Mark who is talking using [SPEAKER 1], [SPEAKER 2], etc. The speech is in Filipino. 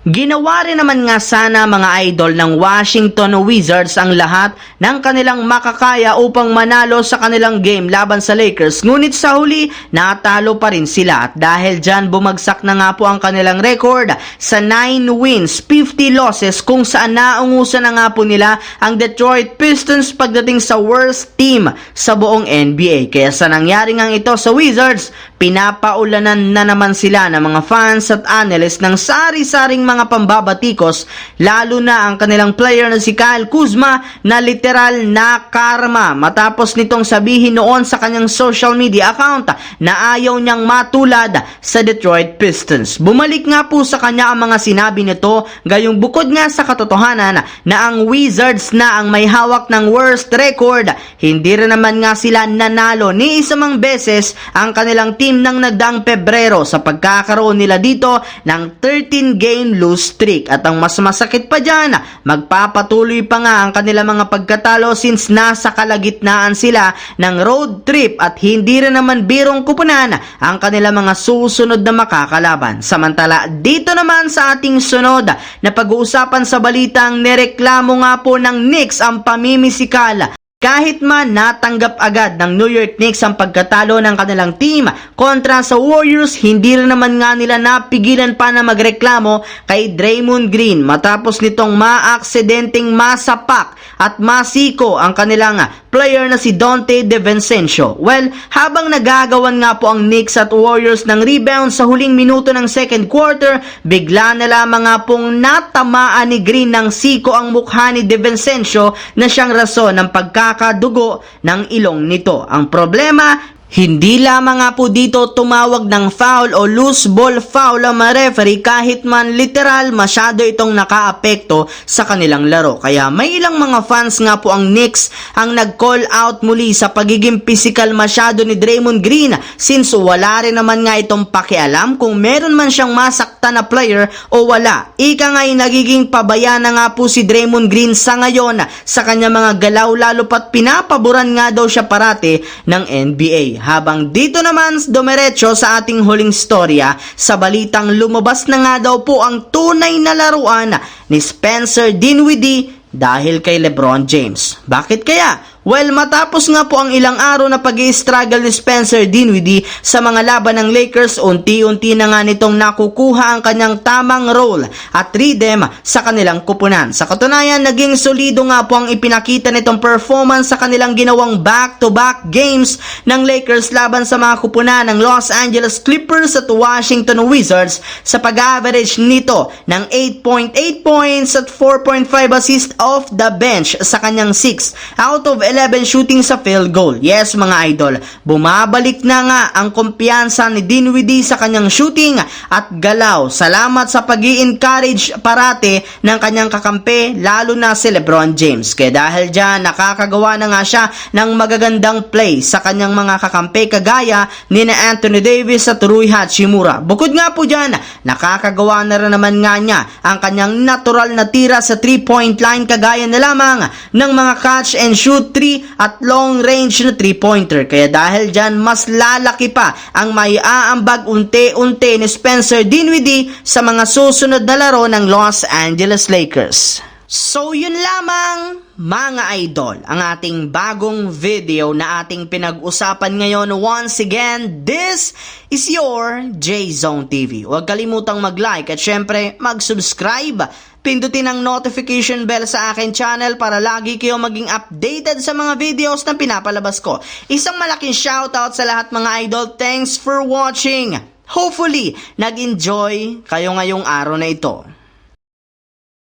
[SPEAKER 1] Ginawa rin naman nga sana mga idol ng Washington Wizards ang lahat ng kanilang makakaya upang manalo sa kanilang game laban sa Lakers. Ngunit sa huli, natalo pa rin sila at dahil dyan bumagsak na nga po ang kanilang record sa 9 wins, 50 losses kung saan naungusan na nga po nila ang Detroit Pistons pagdating sa worst team sa buong NBA. Kaya sa nangyari nga ito sa Wizards, pinapaulanan na naman sila ng mga fans at analysts ng sari-saring mga pambabatikos, lalo na ang kanilang player na si Kyle Kuzma na literal na karma matapos nitong sabihin noon sa kanyang social media account na ayaw niyang matulad sa Detroit Pistons. Bumalik nga po sa kanya ang mga sinabi nito, gayong bukod nga sa katotohanan na ang Wizards na ang may hawak ng worst record, hindi rin naman nga sila nanalo ni isang beses ang kanilang team ng nagdaang Pebrero sa pagkakaroon nila dito ng 13-game lose streak. At ang mas masakit pa dyan, magpapatuloy pa nga ang kanilang mga pagkatalo since nasa kalagitnaan sila ng road trip at hindi rin naman birong kupunan ang kanilang mga susunod na makakalaban. Samantala, dito naman sa ating sunod na pag-uusapan sa balitang nireklamo nga po ng Knicks ang pamimisikal. Kahit man natanggap agad ng New York Knicks ang pagkatalo ng kanilang team kontra sa Warriors, hindi rin naman nga nila napigilan pa na magreklamo kay Draymond Green matapos nitong maaksidenteng masapak at masiko ang kanilang player na si Donte DiVincenzo. Well, habang nagagawan nga po ang Knicks at Warriors ng rebound sa huling minuto ng second quarter, bigla na lamang nga pong natamaan ni Green ng siko ang mukha ni DiVincenzo na siyang rason ng pagkakadugo ng ilong nito. Ang problema, hindi lamang nga po dito tumawag ng foul o loose ball foul ang mga referee kahit man literal masyado itong nakaapekto sa kanilang laro. Kaya may ilang mga fans nga po ang Knicks ang nag-call out muli sa pagiging physical masyado ni Draymond Green since wala rin naman nga itong pakialam kung meron man siyang masakta na player o wala. Ika nga'y nagiging pabaya na nga po si Draymond Green sa ngayon sa kanya mga galaw, lalo pat pinapaboran nga daw siya parati ng NBA. Habang dito naman dumiretso sa ating huling storya sa balitang lumabas na nga daw po ang tunay na laruan ni Spencer Dinwiddie dahil kay LeBron James. Bakit kaya? Well, matapos nga po ang ilang araw na pag-i-struggle ni Spencer Dinwiddie sa mga laban ng Lakers, unti-unti na nga nitong nakukuha ang kanyang tamang role at rhythm sa kanilang kupunan. Sa katunayan, naging solido nga po ang ipinakita nitong performance sa kanilang ginawang back-to-back games ng Lakers laban sa mga kupunan ng Los Angeles Clippers at Washington Wizards sa pag-average nito ng 8.8 points at 4.5 assists off the bench sa kanyang 6 out of 11 shooting sa field goal. Yes mga idol, bumabalik na nga ang kumpiyansa ni Dinwiddie sa kanyang shooting at galaw. Salamat sa pag-i-encourage parate ng kanyang kakampi, lalo na si LeBron James. Kaya dahil dyan, nakakagawa na nga siya ng magagandang play sa kanyang mga kakampi kagaya ni na Anthony Davis at Rui Hachimura. Bukod nga po dyan, nakakagawa na rin naman nga niya ang kanyang natural na tira sa 3-point line kagaya na lamang ng mga catch and shoot 3 at long range na 3-pointer. Kaya dahil dyan, mas lalaki pa ang may aambag unti-unti ni Spencer Dinwiddie sa mga susunod na laro ng Los Angeles Lakers. So yun lamang mga idol, ang ating bagong video na ating pinag-usapan ngayon. Once again, this is your J-Zone TV. Huwag kalimutang mag-like at syempre mag-subscribe. Pindutin ang notification bell sa akin channel para lagi kayo maging updated sa mga videos na pinapalabas ko. Isang malaking shoutout sa lahat mga idol. Thanks for watching. Hopefully, nag-enjoy kayo ngayong araw na ito.